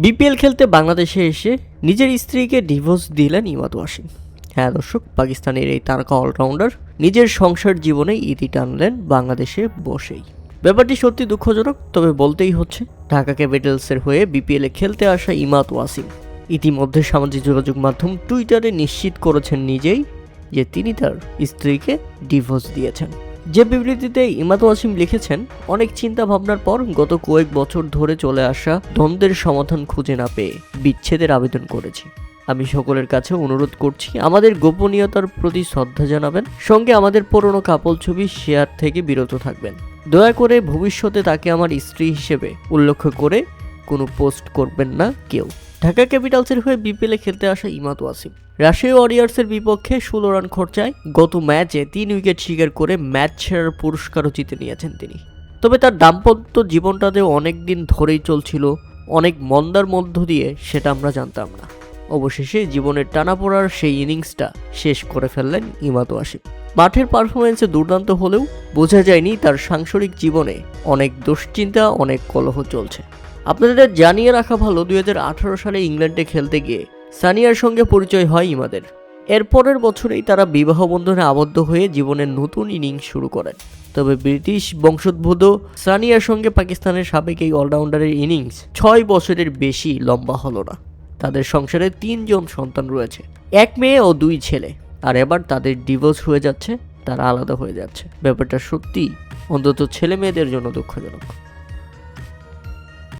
BPL খেলতে বাংলাদেশে এসে নিজের স্ত্রীকে ডিভোর্স দিলেন ইমাদ ওয়াসিম। হ্যাঁ দর্শক, পাকিস্তানের এই তারকা অলরাউন্ডার নিজের সংসার জীবনে ইতি টানলেন বাংলাদেশে বসেই। ব্যাপারটি সত্যি দুঃখজনক, তবে বলতেই হচ্ছে। ঢাকা ক্যাপিটালসের হয়ে বিপিএলে খেলতে আসা ইমাদ ওয়াসিম ইতিমধ্যে সামাজিক যোগাযোগ মাধ্যম টুইটারে নিশ্চিত করেছেন নিজেই যে তিনি তার স্ত্রীকে ডিভোর্স দিয়েছেন। যে বিবৃতিতে ইমাদ ওয়াসিম লিখেছেন, অনেক চিন্তা ভাবনার পর গত কয়েক বছর ধরে চলে আসা দ্বন্দ্বের সমাধান খুঁজে না পেয়ে বিচ্ছেদের আবেদন করেছি। আমি সকলের কাছে অনুরোধ করছি আমাদের গোপনীয়তার প্রতি শ্রদ্ধা জানাবেন, সঙ্গে আমাদের পুরনো কাপল ছবি শেয়ার থেকে বিরত থাকবেন। দয়া করে ভবিষ্যতে তাকে আমার স্ত্রী হিসেবে উল্লেখ করে কোনো পোস্ট করবেন না কেউ। ঢাকা ক্যাপিটালসের হয়ে বিপিএলে খেলতে আসা ইমাদ ওয়াসিম রাজশাহী ওয়ারিয়র্সের বিপক্ষে 16 রান খরচায় গত ম্যাচে 3 উইকেট শিকার করে ম্যাচ সেরার পুরস্কারও জিতে নিয়েছেন তিনি। তবে তার দাম্পত্য জীবনটাতে অনেক দিন ধরেই চলছিল অনেক মন্দার মধ্য দিয়ে, সেটা আমরা জানতাম না। অবশেষে জীবনের টানাপোড়ার সেই ইনিংসটা শেষ করে ফেললেন ইমাদ ওয়াসিম। মাঠের পারফরমেন্সে দুর্দান্ত হলেও বোঝা যায়নি তার সাংসারিক জীবনে অনেক দুশ্চিন্তা, অনেক কলহ চলছে। আপনাদের জানিয়ে রাখা ভালো, 2018 সালে ইংল্যান্ডে খেলতে গিয়ে সানিয়ার সঙ্গে পরিচয় হয় ইমাদের। এরপরের বছরেই তারা বিবাহ বন্ধনে আবদ্ধ হয়ে জীবনের নতুন ইনিংস শুরু করেন। তবে ব্রিটিশ বংশোদ্ভূত সানিয়ার সঙ্গে পাকিস্তানের সাবেক এই অলরাউন্ডারের ইনিংস 6 বছরের বেশি লম্বা হলো না। তাদের সংসারে 3 জন সন্তান রয়েছে, 1 মেয়ে ও 2 ছেলে। আর এবার তাদের ডিভোর্স হয়ে যাচ্ছে, তারা আলাদা হয়ে যাচ্ছে। ব্যাপারটা সত্যি অন্তত ছেলে মেয়েদের জন্য দুঃখজনক।